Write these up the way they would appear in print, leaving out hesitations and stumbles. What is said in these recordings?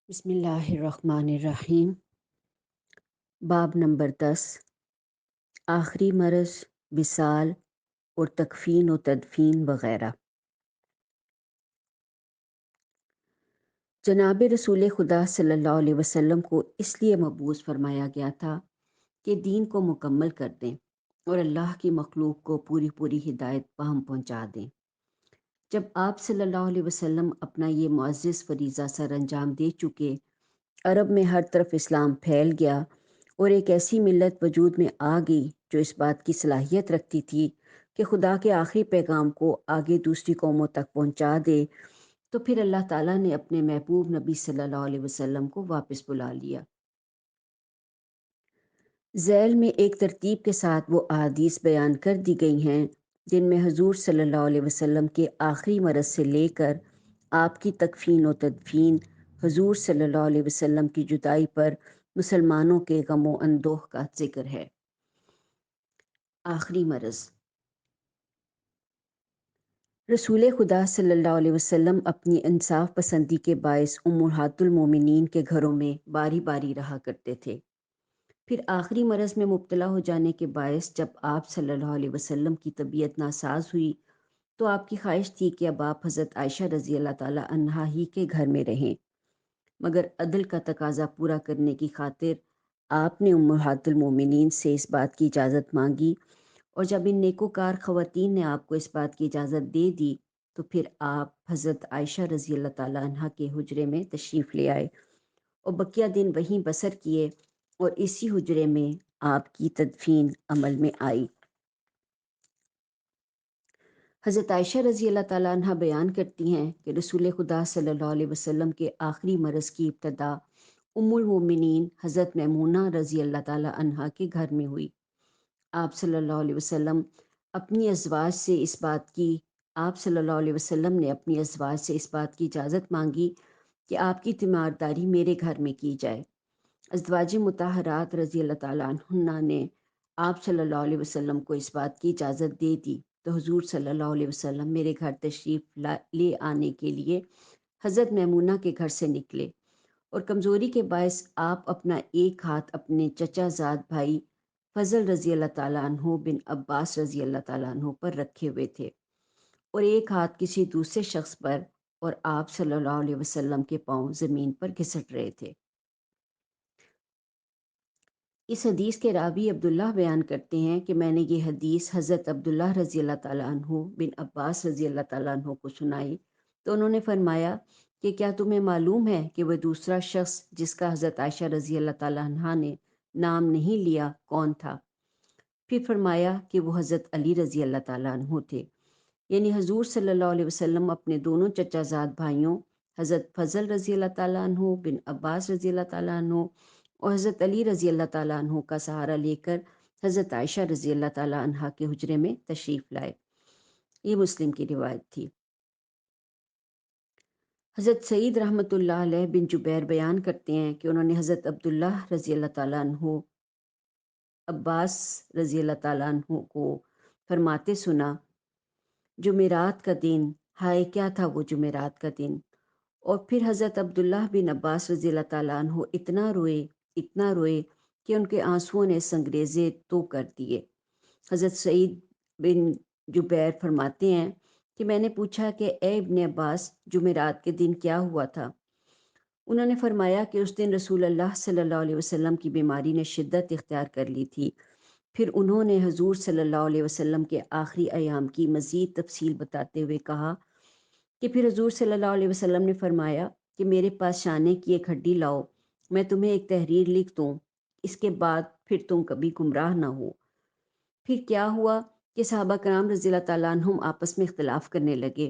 بسم اللہ الرحمن الرحیم۔ باب نمبر 10، آخری مرض، وصال اور تکفین و تدفین وغیرہ۔ جناب رسول خدا صلی اللہ علیہ وسلم کو اس لیے مبعوث فرمایا گیا تھا کہ دین کو مکمل کر دیں اور اللہ کی مخلوق کو پوری پوری ہدایت فہم پہنچا دیں۔ جب آپ صلی اللہ علیہ وسلم اپنا یہ معزز فریضہ سر انجام دے چکے، عرب میں ہر طرف اسلام پھیل گیا اور ایک ایسی ملت وجود میں آ گئی جو اس بات کی صلاحیت رکھتی تھی کہ خدا کے آخری پیغام کو آگے دوسری قوموں تک پہنچا دے، تو پھر اللہ تعالیٰ نے اپنے محبوب نبی صلی اللہ علیہ وسلم کو واپس بلا لیا۔ ذیل میں ایک ترتیب کے ساتھ وہ احادیث بیان کر دی گئی ہیں جن میں حضور صلی اللہ علیہ وسلم کے آخری مرض سے لے کر آپ کی تکفین و تدفین، حضور صلی اللہ علیہ وسلم کی جدائی پر مسلمانوں کے غم و اندوہ کا ذکر ہے۔ آخری مرض۔ رسول خدا صلی اللہ علیہ وسلم اپنی انصاف پسندی کے باعث امہات المومنین کے گھروں میں باری باری رہا کرتے تھے۔ پھر آخری مرض میں مبتلا ہو جانے کے باعث جب آپ صلی اللہ علیہ وسلم کی طبیعت ناساز ہوئی تو آپ کی خواہش تھی کہ اب آپ حضرت عائشہ رضی اللہ تعالی عنہا ہی کے گھر میں رہیں، مگر عدل کا تقاضا پورا کرنے کی خاطر آپ نے امہات المومنین سے اس بات کی اجازت مانگی، اور جب ان نیکوکار خواتین نے آپ کو اس بات کی اجازت دے دی تو پھر آپ حضرت عائشہ رضی اللہ تعالی عنہا کے حجرے میں تشریف لے آئے اور بقیہ دن وہیں بسر کیے، اور اسی حجرے میں آپ کی تدفین عمل میں آئی۔ حضرت عائشہ رضی اللہ تعالیٰ عنہ بیان کرتی ہیں کہ رسول خدا صلی اللہ علیہ وسلم کے آخری مرض کی ابتدا ام المومنین حضرت میمونہ رضی اللہ تعالیٰ عنہ کے گھر میں ہوئی۔ آپ صلی اللہ علیہ وسلم اپنی ازواج سے اس بات کی آپ صلی اللہ علیہ وسلم نے اپنی ازواج سے اس بات کی اجازت مانگی کہ آپ کی تیمارداری میرے گھر میں کی جائے۔ ازواج مطہرات رضی اللہ تعالیٰ عنہ نے آپ صلی اللہ علیہ وسلم کو اس بات کی اجازت دے دی تو حضور صلی اللہ علیہ وسلم میرے گھر تشریف لے آنے کے لیے حضرت میمونہ کے گھر سے نکلے، اور کمزوری کے باعث آپ اپنا ایک ہاتھ اپنے چچا زاد بھائی فضل رضی اللہ تعالیٰ عنہ بن عباس رضی اللہ تعالیٰ عنہ پر رکھے ہوئے تھے اور ایک ہاتھ کسی دوسرے شخص پر، اور آپ صلی اللہ علیہ وسلم کے پاؤں زمین پر گھسٹ رہے تھے۔ اس حدیث کے راوی عبداللہ بیان کرتے ہیں کہ میں نے یہ حدیث حضرت عبداللہ رضی اللہ تعالیٰ عنہ بن عباس رضی اللہ تعالیٰ عنہ کو سنائی تو انہوں نے فرمایا کہ کیا تمہیں معلوم ہے کہ وہ دوسرا شخص جس کا حضرت عائشہ رضی اللہ تعالیٰ عنہ نے نام نہیں لیا کون تھا؟ پھر فرمایا کہ وہ حضرت علی رضی اللہ تعالیٰ عنہ تھے، یعنی حضور صلی اللہ علیہ وسلم اپنے دونوں چچا زاد بھائیوں حضرت فضل رضی اللہ تعالیٰ عنہ بن عباس رضی اللہ تعالیٰ عنہ اور حضرت علی رضی اللہ تعالیٰ عنہ کا سہارا لے کر حضرت عائشہ رضی اللہ تعالیٰ عنہ کے حجرے میں تشریف لائے۔ یہ مسلم کی روایت تھی۔ حضرت سعید رحمۃ اللہ علیہ بن جبیر بیان کرتے ہیں کہ انہوں نے حضرت عبداللہ رضی اللہ تعالیٰ عنہ عباس رضی اللہ تعالیٰ عنہ کو فرماتے سنا، جمعرات کا دن، ہائے کیا تھا وہ جمعرات کا دن۔ اور پھر حضرت عبداللہ بن عباس رضی اللہ تعالیٰ عنہ اتنا روئے کہ ان کے آنسوؤں نے سنگریزے تو کر دیے۔ حضرت سعید بن جبیر فرماتے ہیں کہ میں نے پوچھا کہ اے ابن عباس، جمعرات کے دن کیا ہوا تھا؟ انہوں نے فرمایا کہ اس دن رسول اللہ صلی اللہ علیہ وسلم کی بیماری نے شدت اختیار کر لی تھی۔ پھر انہوں نے حضور صلی اللہ علیہ وسلم کے آخری ایام کی مزید تفصیل بتاتے ہوئے کہا کہ پھر حضور صلی اللہ علیہ وسلم نے فرمایا کہ میرے پاس شانے کی ایک ہڈی لاؤ، میں تمہیں ایک تحریر لکھ دوں، اس کے بعد پھر تم کبھی گمراہ نہ ہو۔ پھر کیا ہوا کہ صحابہ کرام رضی اللہ تعالیٰ عنہم آپس میں اختلاف کرنے لگے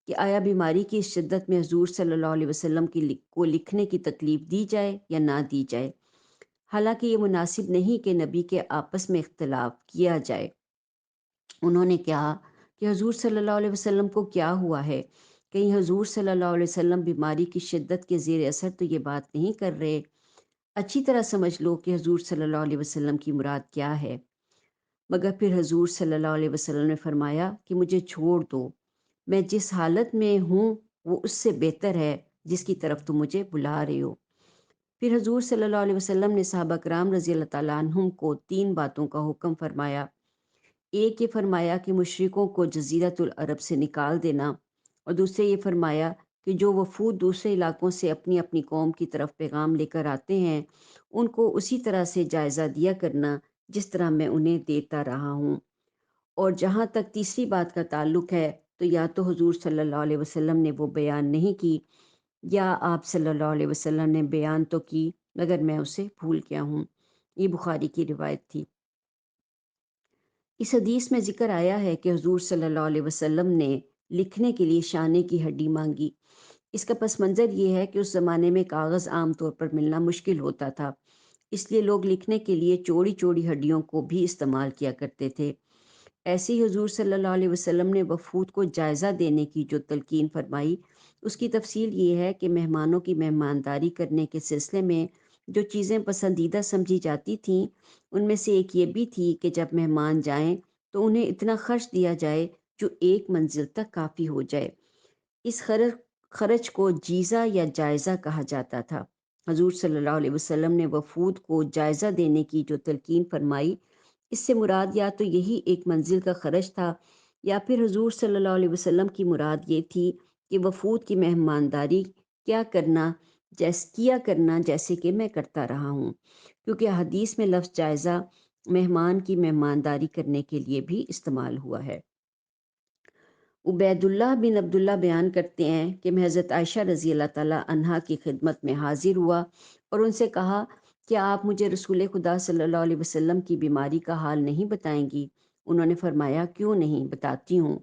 کہ آیا بیماری کی اس شدت میں حضور صلی اللہ علیہ وسلم کو لکھنے کی تکلیف دی جائے یا نہ دی جائے، حالانکہ یہ مناسب نہیں کہ نبی کے آپس میں اختلاف کیا جائے۔ انہوں نے کہا کہ حضور صلی اللہ علیہ وسلم کو کیا ہوا ہے؟ کہیں حضور صلی اللہ علیہ وسلم بیماری کی شدت کے زیر اثر تو یہ بات نہیں کر رہے؟ اچھی طرح سمجھ لو کہ حضور صلی اللہ علیہ وسلم کی مراد کیا ہے۔ مگر پھر حضور صلی اللہ علیہ وسلم نے فرمایا کہ مجھے چھوڑ دو، میں جس حالت میں ہوں وہ اس سے بہتر ہے، جس کی طرف تم مجھے بلا رہے ہو۔ پھر حضور صلی اللہ علیہ وسلم نے صحابہ کرام رضی اللہ تعالیٰ عنہم کو 3 باتوں کا حکم فرمایا۔ ایک یہ فرمایا کہ مشرکوں کو جزیرۃ العرب سے نکال دینا، اور دوسرے یہ فرمایا کہ جو وفود دوسرے علاقوں سے اپنی اپنی قوم کی طرف پیغام لے کر آتے ہیں ان کو اسی طرح سے جائزہ دیا کرنا جس طرح میں انہیں دیتا رہا ہوں۔ اور جہاں تک تیسری بات کا تعلق ہے تو یا تو حضور صلی اللہ علیہ وسلم نے وہ بیان نہیں کی، یا آپ صلی اللہ علیہ وسلم نے بیان تو کی مگر میں اسے بھول گیا ہوں۔ یہ بخاری کی روایت تھی۔ اس حدیث میں ذکر آیا ہے کہ حضور صلی اللہ علیہ وسلم نے لکھنے کے لیے شانے کی ہڈی مانگی۔ اس کا پس منظر یہ ہے کہ اس زمانے میں کاغذ عام طور پر ملنا مشکل ہوتا تھا، اس لیے لوگ لکھنے کے لیے چوڑی چوڑی ہڈیوں کو بھی استعمال کیا کرتے تھے۔ ایسے ہی حضور صلی اللہ علیہ وسلم نے وفود کو جائزہ دینے کی جو تلقین فرمائی، اس کی تفصیل یہ ہے کہ مہمانوں کی مہمانداری کرنے کے سلسلے میں جو چیزیں پسندیدہ سمجھی جاتی تھیں ان میں سے ایک یہ بھی تھی کہ جب مہمان جائیں تو انہیں اتنا خرچ دیا جائے جو ایک منزل تک کافی ہو جائے۔ اس خرچ کو جیزہ یا جائزہ کہا جاتا تھا۔ حضور صلی اللہ علیہ وسلم نے وفود کو جائزہ دینے کی جو تلقین فرمائی، اس سے مراد یا تو یہی ایک منزل کا خرچ تھا، یا پھر حضور صلی اللہ علیہ وسلم کی مراد یہ تھی کہ وفود کی مہمانداری کیا کرنا جیسے کہ میں کرتا رہا ہوں، کیونکہ حدیث میں لفظ جائزہ مہمان کی مہمانداری کرنے کے لیے بھی استعمال ہوا ہے۔ عبید اللہ بن عبداللہ بیان کرتے ہیں کہ میں حضرت عائشہ رضی اللہ تعالیٰ عنہا کی خدمت میں حاضر ہوا اور ان سے کہا کہ آپ مجھے رسول خدا صلی اللہ علیہ وسلم کی بیماری کا حال نہیں بتائیں گی؟ انہوں نے فرمایا کیوں نہیں، بتاتی ہوں۔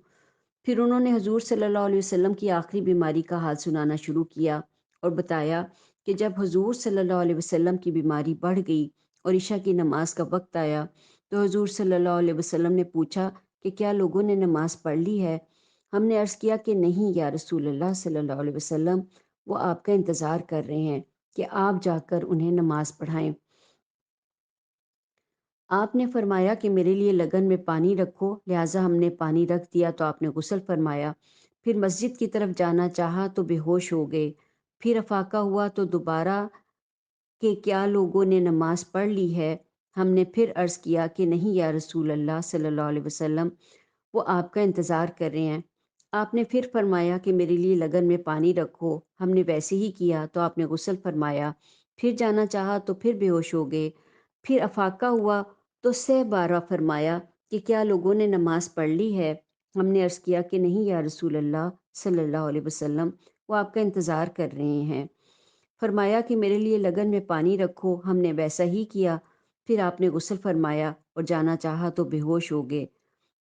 پھر انہوں نے حضور صلی اللہ علیہ وسلم کی آخری بیماری کا حال سنانا شروع کیا اور بتایا کہ جب حضور صلی اللہ علیہ وسلم کی بیماری بڑھ گئی اور عشاء کی نماز کا وقت آیا تو حضور صلی اللہ علیہ وسلم نے پوچھا کہ کیا لوگوں نے نماز پڑھ لی ہے؟ ہم نے عرض کیا کہ نہیں یا رسول اللہ صلی اللہ علیہ وسلم، وہ آپ کا انتظار کر رہے ہیں کہ آپ جا کر انہیں نماز پڑھائیں۔ آپ نے فرمایا کہ میرے لیے لگن میں پانی رکھو، لہٰذا ہم نے پانی رکھ دیا تو آپ نے غسل فرمایا۔ پھر مسجد کی طرف جانا چاہا تو بے ہوش ہو گئے۔ پھر افاقہ ہوا تو دوبارہ کہ کیا لوگوں نے نماز پڑھ لی ہے؟ ہم نے پھر عرض کیا کہ نہیں یا رسول اللہ صلی اللہ علیہ وسلم، وہ آپ کا انتظار کر رہے ہیں۔ آپ نے پھر فرمایا کہ میرے لیے لگن میں پانی رکھو، ہم نے ویسے ہی کیا تو آپ نے غسل فرمایا۔ پھر جانا چاہا تو پھر بے ہوش ہو گئے۔ پھر افاقہ ہوا تو 3 بار فرمایا کہ کیا لوگوں نے نماز پڑھ لی ہے؟ ہم نے عرض کیا کہ نہیں یا رسول اللہ صلی اللہ علیہ وسلم، وہ آپ کا انتظار کر رہے ہیں۔ فرمایا کہ میرے لیے لگن میں پانی رکھو، ہم نے ویسا ہی کیا۔ پھر آپ نے غسل فرمایا اور جانا چاہا تو بے ہوش ہو گئے۔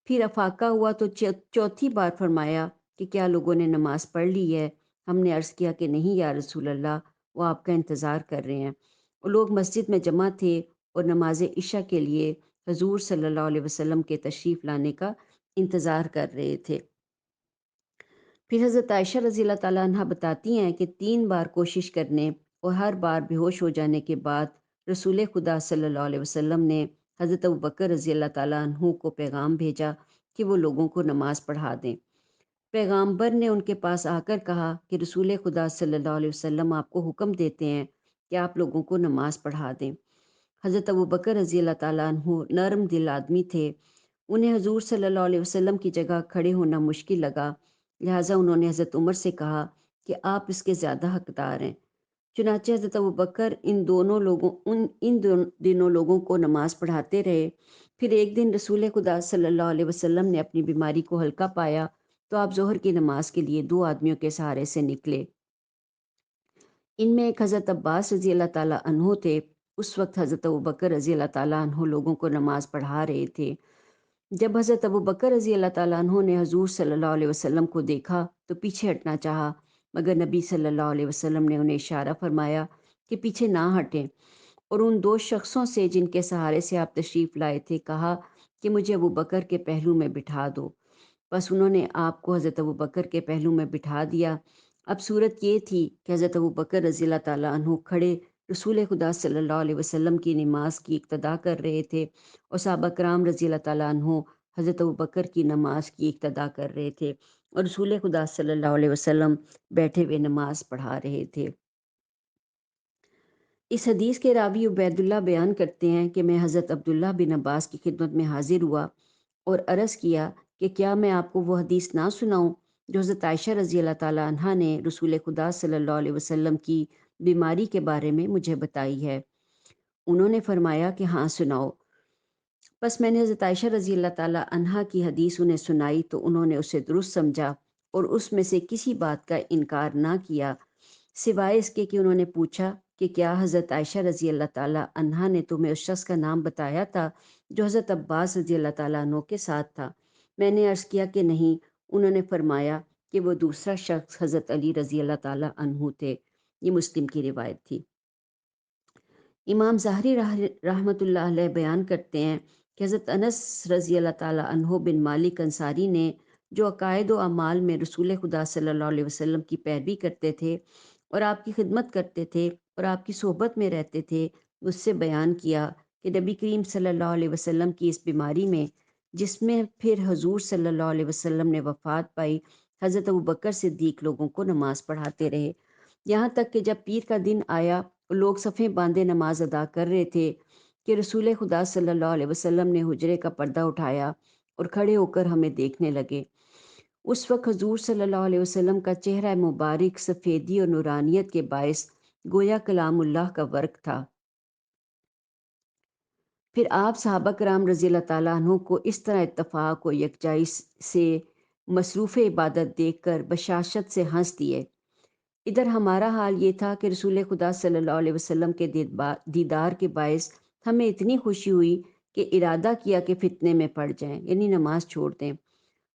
پھر افاقہ ہوا تو 4تھی بار فرمایا کہ کیا لوگوں نے نماز پڑھ لی ہے؟ ہم نے عرض کیا کہ نہیں یا رسول اللہ، وہ آپ کا انتظار کر رہے ہیں۔ اور لوگ مسجد میں جمع تھے اور نماز عشاء کے لیے حضور صلی اللہ علیہ وسلم کے تشریف لانے کا انتظار کر رہے تھے۔ پھر حضرت عائشہ رضی اللہ تعالیٰ عنہ بتاتی ہیں کہ 3 بار کوشش کرنے اور ہر بار بے ہوش ہو جانے کے بعد رسول خدا صلی اللہ علیہ وسلم نے حضرت ابوبکر رضی اللہ تعالیٰ عنہ کو پیغام بھیجا کہ وہ لوگوں کو نماز پڑھا دیں۔ پیغامبر نے ان کے پاس آ کر کہا کہ رسول خدا صلی اللہ علیہ وسلم آپ کو حکم دیتے ہیں کہ آپ لوگوں کو نماز پڑھا دیں۔ حضرت ابوبکر رضی اللہ تعالیٰ عنہ نرم دل آدمی تھے، انہیں حضور صلی اللہ علیہ وسلم کی جگہ کھڑے ہونا مشکل لگا، لہٰذا انہوں نے حضرت عمر سے کہا کہ آپ اس کے زیادہ حقدار ہیں۔ چنانچہ حضرت ابوبکر ان دنوں لوگوں کو نماز پڑھاتے رہے۔ پھر ایک دن رسول خدا صلی اللہ علیہ وسلم نے اپنی بیماری کو ہلکا پایا تو آپ ظہر کی نماز کے لیے 2 آدمیوں کے سہارے سے نکلے۔ ان میں ایک حضرت عباس رضی اللہ تعالیٰ عنہ تھے۔ اس وقت حضرت ابوبکر رضی اللہ تعالیٰ عنہ لوگوں کو نماز پڑھا رہے تھے۔ جب حضرت ابوبکر رضی اللہ تعالیٰ عنہ نے حضور صلی اللہ علیہ وسلم کو دیکھا تو پیچھے ہٹنا چاہا، مگر نبی صلی اللہ علیہ وسلم نے انہیں اشارہ فرمایا کہ پیچھے نہ ہٹیں، اور ان 2 شخصوں سے جن کے سہارے سے آپ تشریف لائے تھے کہا کہ مجھے ابوبکر کے پہلو میں بٹھا دو۔ بس انہوں نے آپ کو حضرت ابوبکر کے پہلو میں بٹھا دیا۔ اب صورت یہ تھی کہ حضرت ابوبکر رضی اللہ تعالیٰ عنہ کھڑے رسول خدا صلی اللہ علیہ وسلم کی نماز کی اقتدا کر رہے تھے، اور صحابہ کرام رضی اللہ تعالیٰ عنہ حضرت ابوبکر کی نماز کی اقتدا کر رہے تھے۔ اور رسول خدا صلی اللہ علیہ وسلم بیٹھے ہوئے نماز پڑھا رہے تھے۔ اس حدیث کے راوی عبید اللہ بیان کرتے ہیں کہ میں حضرت عبداللہ بن عباس کی خدمت میں حاضر ہوا اور عرض کیا کہ کیا میں آپ کو وہ حدیث نہ سناؤں جو حضرت عائشہ رضی اللہ تعالیٰ عنہا نے رسول خدا صلی اللہ علیہ وسلم کی بیماری کے بارے میں مجھے بتائی ہے۔ انہوں نے فرمایا کہ ہاں سناؤ۔ بس میں نے حضرت عائشہ رضی اللہ تعالیٰ عنہا کی حدیث انہیں سنائی تو انہوں نے اسے درست سمجھا اور اس میں سے کسی بات کا انکار نہ کیا سوائے اس کے کہ انہوں نے پوچھا کہ کیا حضرت عائشہ رضی اللہ تعالیٰ عنہا نے تمہیں اس شخص کا نام بتایا تھا جو حضرت عباس رضی اللہ تعالیٰ عنہ کے ساتھ تھا؟ میں نے عرض کیا کہ نہیں۔ انہوں نے فرمایا کہ وہ دوسرا شخص حضرت علی رضی اللہ تعالیٰ عنہ تھے۔ یہ مسلم کی روایت تھی۔ امام ظاہری رحمۃ اللہ علیہ بیان کرتے ہیں کہ حضرت انس رضی اللہ تعالیٰ عنہ بن مالک انصاری نے جو عقائد و اعمال میں رسول خدا صلی اللہ علیہ وسلم کی پیروی کرتے تھے اور آپ کی خدمت کرتے تھے اور آپ کی صحبت میں رہتے تھے، اس سے بیان کیا کہ نبی کریم صلی اللہ علیہ وسلم کی اس بیماری میں جس میں پھر حضور صلی اللہ علیہ وسلم نے وفات پائی، حضرت ابوبکر صدیق لوگوں کو نماز پڑھاتے رہے، یہاں تک کہ جب پیر کا دن آیا لوگ صفیں باندھے نماز ادا کر رہے تھے کہ رسول خدا صلی اللہ علیہ وسلم نے حجرے کا پردہ اٹھایا اور کھڑے ہو کر ہمیں دیکھنے لگے۔ اس وقت حضور صلی اللہ علیہ وسلم کا چہرہ مبارک سفیدی اور نورانیت کے باعث گویا کلام اللہ کا ورق تھا۔ پھر آپ صحابہ کرام رضی اللہ تعالیٰ عنہ کو اس طرح اتفاق و یکجائی سے مصروف عبادت دیکھ کر بشاشت سے ہنس دیے۔ ادھر ہمارا حال یہ تھا کہ رسول خدا صلی اللہ علیہ وسلم کے دیدار کے باعث ہمیں اتنی خوشی ہوئی کہ ارادہ کیا کہ فتنے میں پڑ جائیں، یعنی نماز چھوڑ دیں۔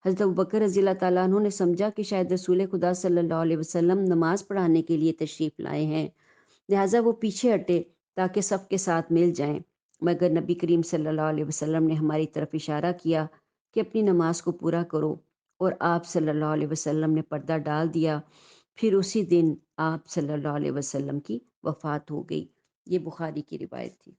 حضرت ابوبکر رضی اللہ تعالیٰ عنہ نے سمجھا کہ شاید رسول خدا صلی اللہ علیہ وسلم نماز پڑھانے کے لیے تشریف لائے ہیں، لہٰذا وہ پیچھے ہٹے تاکہ صف کے ساتھ مل جائیں، مگر نبی کریم صلی اللہ علیہ وسلم نے ہماری طرف اشارہ کیا کہ اپنی نماز کو پورا کرو، اور آپ صلی اللہ علیہ وسلم نے پردہ ڈال دیا۔ پھر اسی دن آپ صلی اللہ علیہ وسلم کی وفات ہو گئی۔ یہ بخاری کی روایت تھی۔